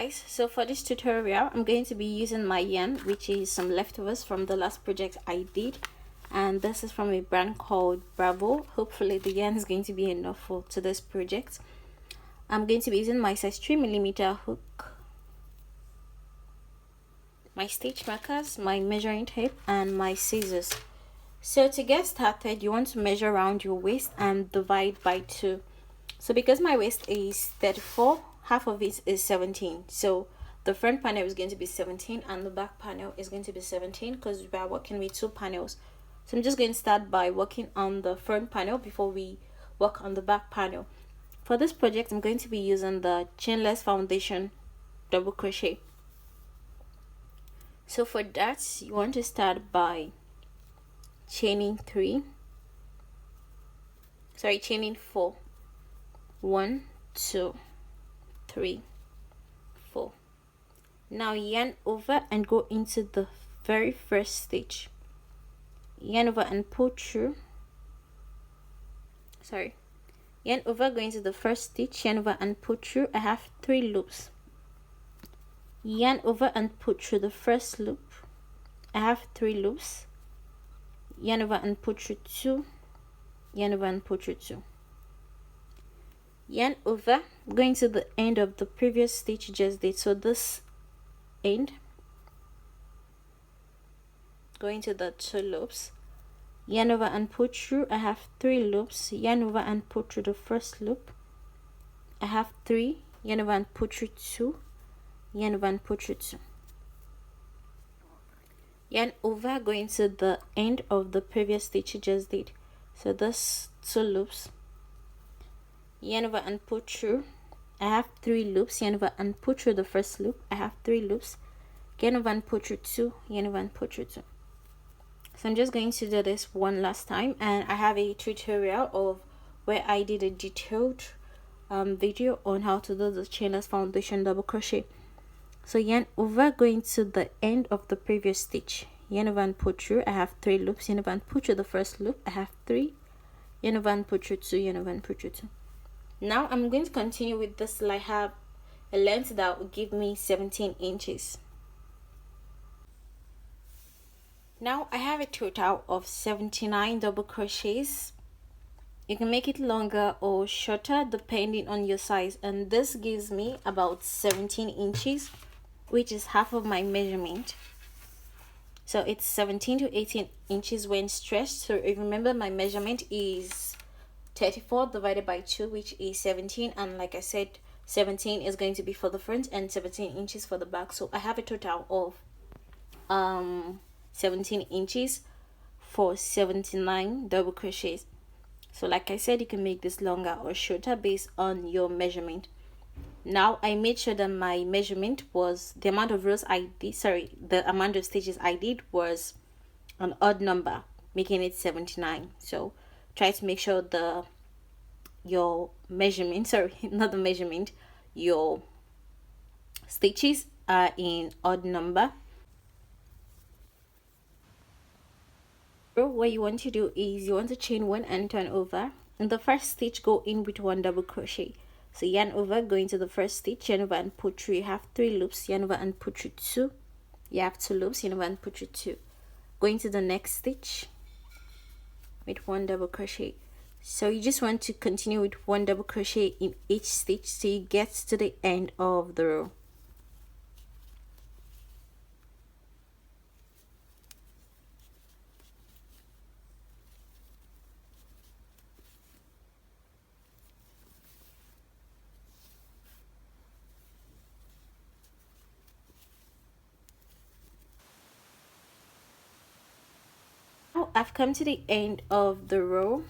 guys, so for this tutorial I'm going to be using my yarn, which is some leftovers from the last project I did, and this is from a brand called Bravo. Hopefully the yarn is going to be enough for to this project. I'm going to be using my size 3mm hook, my stitch markers, my measuring tape, and my scissors. So to get started, you want to measure around your waist and divide by 2. So because my waist is 34, half of it is 17. So the front panel is going to be 17 and the back panel is going to be 17 because we are working with 2 panels. So I'm just going to start by working on the front panel before we work on the back panel. For this project, I'm going to be using the chainless foundation double crochet. So for that, you want to start by chaining 4. 1, 2, 3, 4. Now yarn over and go into the very first stitch. Yarn over and pull through. Yarn over, go into the first stitch, yarn over and pull through. I have 3 loops. Yarn over and pull through the first loop. I have 3 loops. Yarn over and pull through 2. Yarn over and pull through 2. Yarn over, going to the end of the previous stitch you just did. So this end, going to the 2 loops. Yarn over and pull through. I have 3 loops. Yarn over and pull through the first loop. I have 3. Yarn over and pull through 2. Yarn over and pull through 2. Yarn over, going to the end of the previous stitch you just did. So this 2 loops. Yarn over and pull through. I have 3 loops. Yarn over and pull through the first loop. I have 3 loops. Yarn over and pull through 2. Yarn over and pull through 2. So I'm just going to do this one last time, and I have a tutorial of where I did a detailed video on how to do the chainless foundation double crochet. So yarn over, going to the end of the previous stitch. Yarn over and pull through. I have 3 loops. Yarn over and pull through the first loop. I have 3. Yarn over and pull through 2. Yarn over and pull through 2. Now I'm going to continue with this till I have a length that will give me 17 inches. Now I have a total of 79 double crochets. You can make it longer or shorter depending on your size, and this gives me about 17 inches, which is half of my measurement. So it's 17 to 18 inches when stretched. So if you remember, my measurement is 34 divided by 2, which is 17, and like I said, 17 is going to be for the front and 17 inches for the back. So I have a total of 17 inches for 79 double crochets. So like I said, you can make this longer or shorter based on your measurement. Now I made sure that my measurement was the amount of rows I did, the amount of stitches I did was an odd number, making it 79. So try to make sure your measurement, not the measurement, your stitches are in odd number. What you want to do is you want to chain 1 and turn over. In the first stitch, go in with 1 double crochet. So yarn over, go into the first stitch, yarn over and pull through. You have 3 loops. Yarn over and pull through 2. You have 2 loops. Yarn over and pull through 2. Go into the next stitch with 1 double crochet. So you just want to continue with 1 double crochet in each stitch till you get to the end of the row. Now I've come to the end of the row.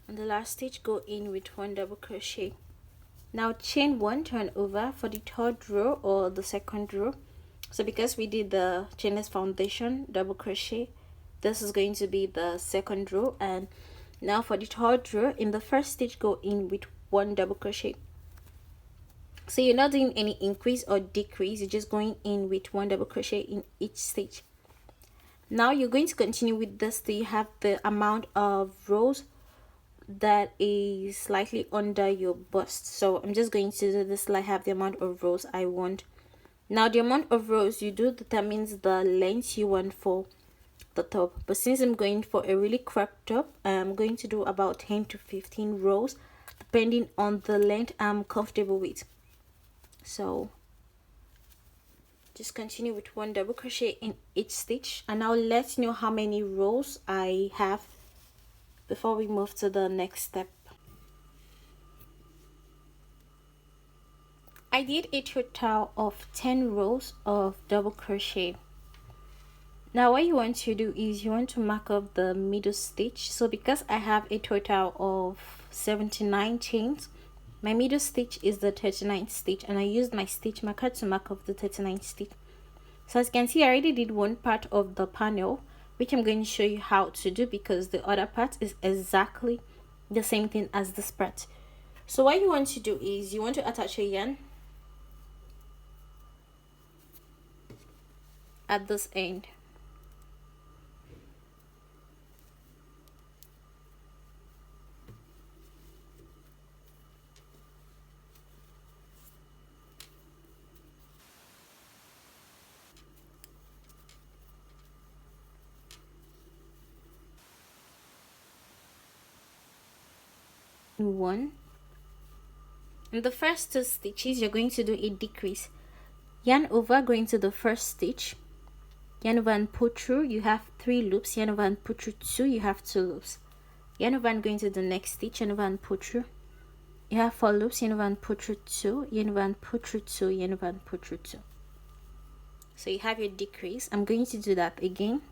On the last stitch, go in with 1 double crochet. Now chain 1, turn over for the 3rd row or the 2nd row. So because we did the chainless foundation double crochet, this is going to be the 2nd row. And now for the 3rd row, in the first stitch, go in with 1 double crochet. So you're not doing any increase or decrease, you're just going in with 1 double crochet in each stitch. Now you're going to continue with this till you have the amount of rows that is slightly under your bust. So I'm just going to do this till I have the amount of rows I want. Now the amount of rows you do determines the length you want for the top, but since I'm going for a really cropped top, I'm going to do about 10 to 15 rows depending on the length I'm comfortable with. So just continue with 1 double crochet in each stitch, and now let's know how many rows I have before we move to the next step. I did a total of 10 rows of double crochet. Now what you want to do is you want to mark up the middle stitch. So because I have a total of 79 chains, my middle stitch is the 39th stitch, and I used my stitch marker to mark up the 39th stitch. So as you can see, I already did one part of the panel, which I'm going to show you how to do because the other part is exactly the same thing as this part. So what you want to do is you want to attach a yarn at this end. One. In the first 2 stitches, you're going to do a decrease. Yarn over, going to the first stitch, yarn over and pull through, you have 3 loops, yarn over and pull through 2, you have 2 loops. Yarn over and going to the next stitch, yarn over and pull through, you have 4 loops, yarn over and pull through 2, yarn over and pull through 2, yarn over and pull through 2. So you have your decrease. I'm going to do that again.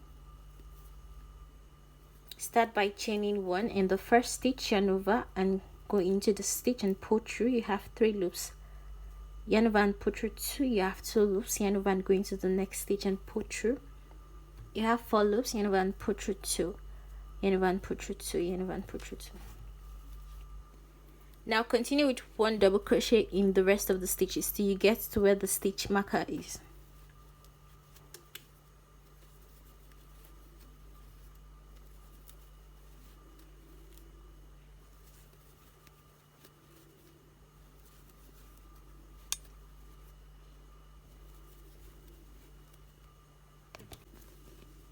Start by chaining 1 in the first stitch, yarn over and go into the stitch and pull through, you have 3 loops. Yarn over and pull through 2, you have 2 loops, yarn over and go into the next stitch and pull through, you have 4 loops, yarn over and pull through 2, yarn over and pull through 2, yarn over and pull through 2. Now continue with 1 double crochet in the rest of the stitches till you get to where the stitch marker is.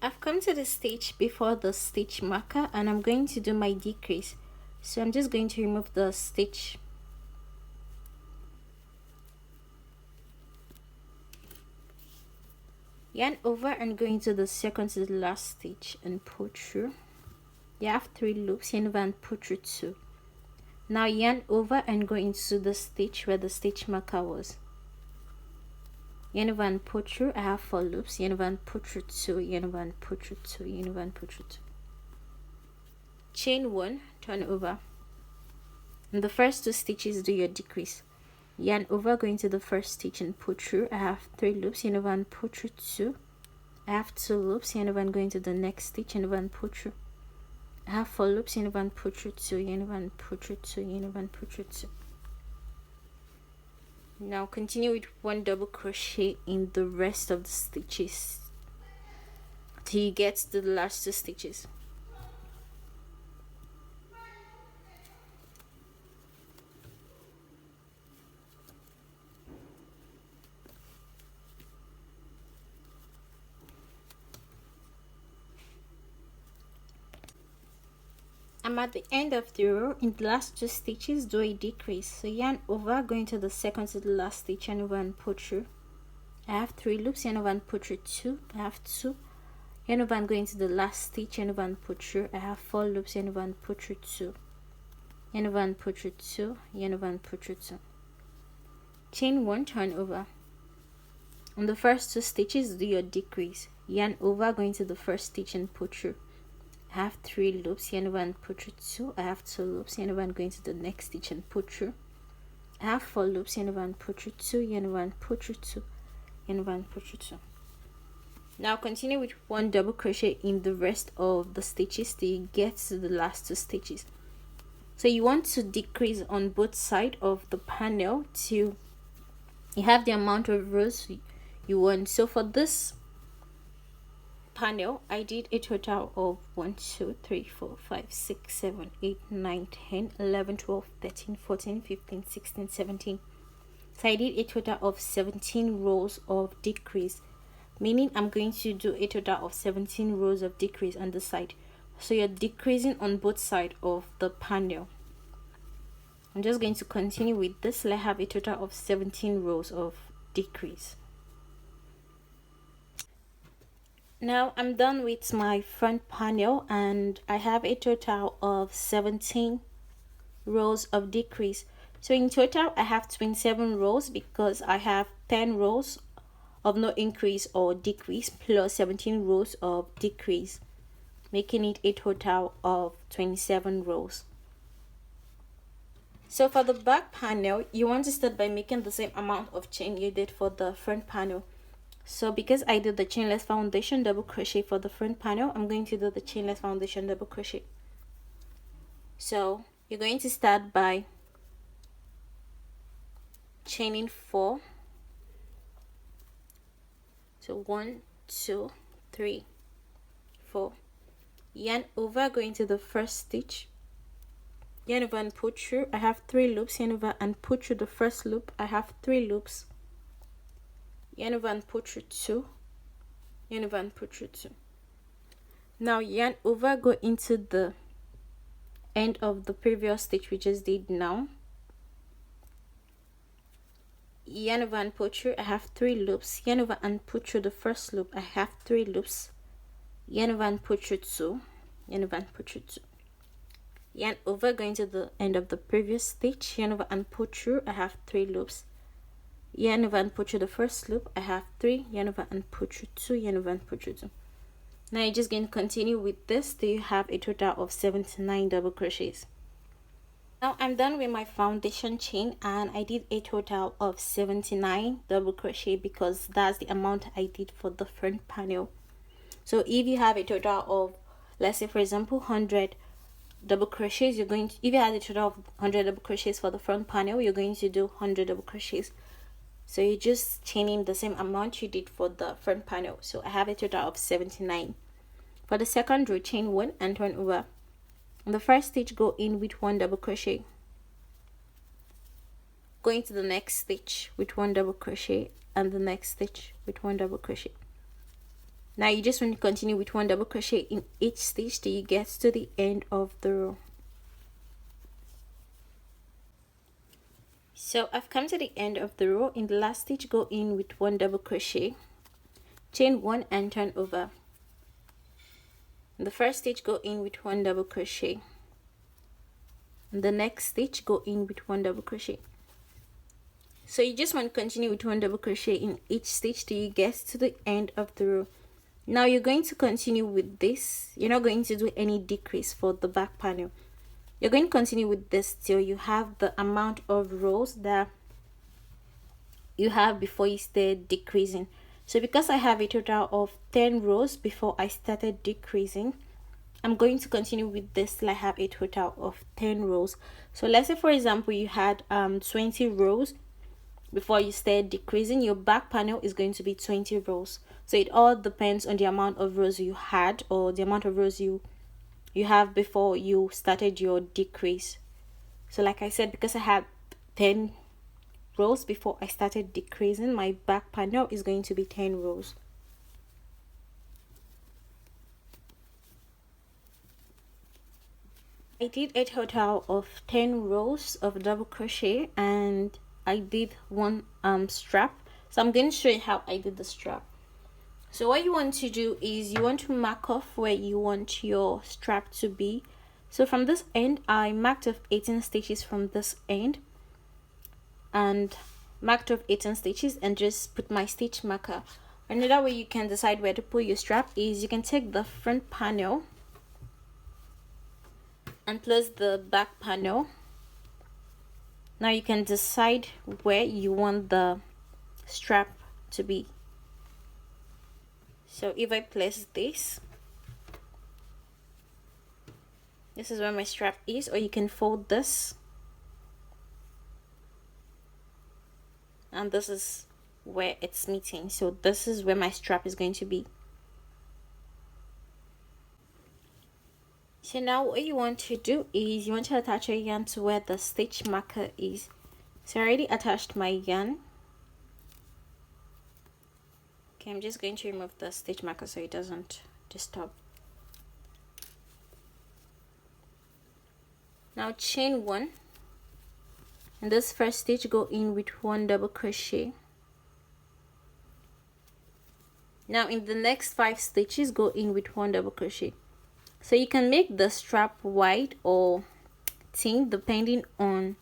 I've come to the stitch before the stitch marker and I'm going to do my decrease. So I'm just going to remove the stitch. Yarn over and go into the second to the last stitch and pull through. You have 3 loops, yarn over and pull through 2. Now yarn over and go into the stitch where the stitch marker was. Yarn over and pull through, I have 4 loops, yarn over and pull through 2, yarn over and pull through 2, yarn over and pull through 2. Chain 1, turn over. In the first 2 stitches, do your decrease. Yarn over, go into the first stitch and pull through. I have 3 loops, yarn over and pull through 2. I have 2 loops, yarn over and go into the next stitch, yarn over and pull through. I have 4 loops, yarn over and pull through 2, yarn over and pull through 2, yarn over and pull through 2. Now continue with 1 double crochet in the rest of the stitches till you get to the last 2 stitches. I'm at the end of the row. In the last 2 stitches, do a decrease. So yarn over, going to the second to the last stitch, yarn over and pull through. I have 3 loops, yarn over and pull through 2. I have 2. Yarn over and go into the last stitch, yarn over and pull through. I have 4 loops, yarn over and pull through 2. Yarn over and pull through 2, yarn over and pull through 2. Chain 1, turn over. On the first 2 stitches, do your decrease. Yarn over, going to the first stitch and pull through. I have 3 loops, yarn over and pull through 2. I have 2 loops, yarn over and go into the next stitch and pull through. I have 4 loops, yarn over and pull through 2, yarn over and pull through 2, yarn over and pull through 2. Now continue with 1 double crochet in the rest of the stitches till you get to the last 2 stitches. So you want to decrease on both sides of the panel till you have the amount of rows you want. So for this panel, I did a total of 1 2 3 4 5 6 7 8 9 10 11 12 13 14 15 16 17. So I did a total of 17 rows of decrease, meaning I'm going to do a total of 17 rows of decrease on the side. So you're decreasing on both sides of the panel. I'm just going to continue with this. Let's have a total of 17 rows of decrease. Now I'm done with my front panel and I have a total of 17 rows of decrease. So in total I have 27 rows because I have 10 rows of no increase or decrease plus 17 rows of decrease, making it a total of 27 rows. So for the back panel, you want to start by making the same amount of chain you did for the front panel. So because I did the chainless foundation double crochet for the front panel, I'm going to do the chainless foundation double crochet. So you're going to start by chaining 4. So 1 2 3 4, yarn over, going to the first stitch, yarn over and pull through. I have 3 loops, yarn over and pull through the first loop. I have 3 loops, yarn over and pull through 2, yarn over and pull through 2. Now yarn over, go into the end of the previous stitch we just did. Now yarn over and pull through. I have 3 loops, yarn over and pull through the first loop. I have 3 loops, yarn over and pull through 2, yarn over and pull through 2. Yarn over, going to the end of the previous stitch, yarn over and pull through. I have 3 loops, yarn over and pull through the first loop. I have 3, yarn over and pull through 2, yarn over and pull through 2. Now you're just going to continue with this till you have a total of 79 double crochets. Now I'm done with my foundation chain and I did a total of 79 double crochet because that's the amount I did for the front panel. So if you have a total of, let's say for example, 100 double crochets, you're going to, if you had a total of 100 double crochets for the front panel, you're going to do 100 double crochets. So you're just chaining the same amount you did for the front panel. So I have a total of 79. For the second row, chain 1 and turn over. On the first stitch, go in with 1 double crochet, go into the next stitch with 1 double crochet and the next stitch with 1 double crochet. Now you just want to continue with 1 double crochet in each stitch till you get to the end of the row. So I've come to the end of the row. In the last stitch, go in with 1 double crochet, chain 1 and turn over. In the first stitch, go in with 1 double crochet. In the next stitch, go in with 1 double crochet. So you just want to continue with 1 double crochet in each stitch till you get to the end of the row. Now you're going to continue with this. You're not going to do any decrease for the back panel. You're going to continue with this till you have the amount of rows that you have before you start decreasing. So because I have a total of 10 rows before I started decreasing, I'm going to continue with this till I have a total of 10 rows. So let's say for example you had 20 rows before you start decreasing. Your back panel is going to be 20 rows. So it all depends on the amount of rows you had or the amount of rows you have before you started your decrease. So like I said, because I had 10 rows before I started decreasing, my back panel is going to be 10 rows. I did a total of 10 rows of double crochet and I did 1 strap. So I'm going to show you how I did the strap. So what you want to do is you want to mark off where you want your strap to be. So from this end, I marked off 18 stitches from this end and marked off 18 stitches and just put my stitch marker. Another way you can decide where to put your strap is you can take the front panel and place the back panel. Now you can decide where you want the strap to be. So if I place this is where my strap is, or you can fold this and this is where it's meeting. So this is where my strap is going to be. So now what you want to do is you want to attach your yarn to where the stitch marker is. So I already attached my yarn. Okay, I'm just going to remove the stitch marker so it doesn't disturb. Now chain 1, and this first stitch, go in with 1 double crochet. Now in the next 5 stitches, go in with 1 double crochet. So you can make the strap wide or thin depending on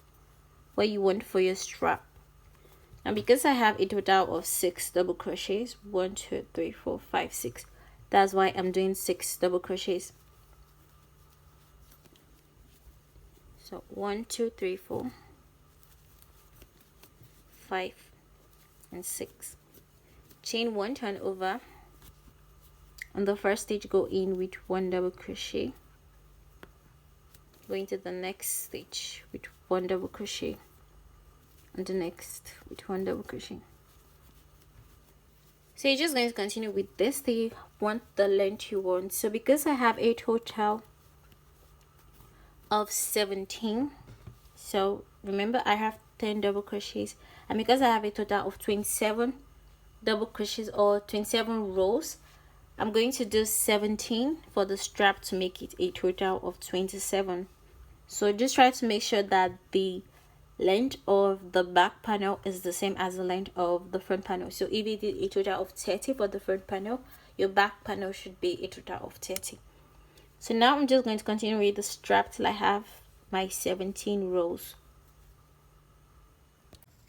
what you want for your strap. And because I have a total of 6 double crochets, 1 2 3 4 5 6, that's why I'm doing 6 double crochets. So 1 2 3 4 5 and 6. Chain 1, turn over. On the first stitch, go in with 1 double crochet. Go into the next stitch with 1 double crochet, and the next with 1 double crochet. So you're just going to continue with this till you want the length you want. So because I have a total of 17, so remember I have 10 double crochets, and because I have a total of 27 double crochets or 27 rows, I'm going to do 17 for the strap to make it a total of 27. So just try to make sure that the length of the back panel is the same as the length of the front panel. So if you did a total of 30 for the front panel, your back panel should be a total of 30. So now I'm just going to continue with the strap till I have my 17 rows.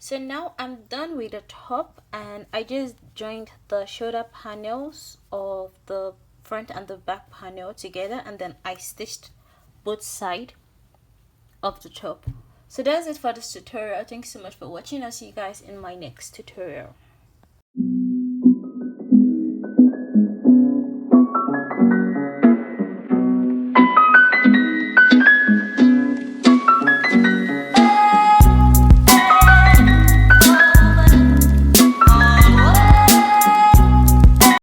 So now I'm done with the top, and I just joined the shoulder panels of the front and the back panel together, and then I stitched both sides of the top. So that's it for this tutorial. Thanks so much for watching. I'll see you guys in my next tutorial.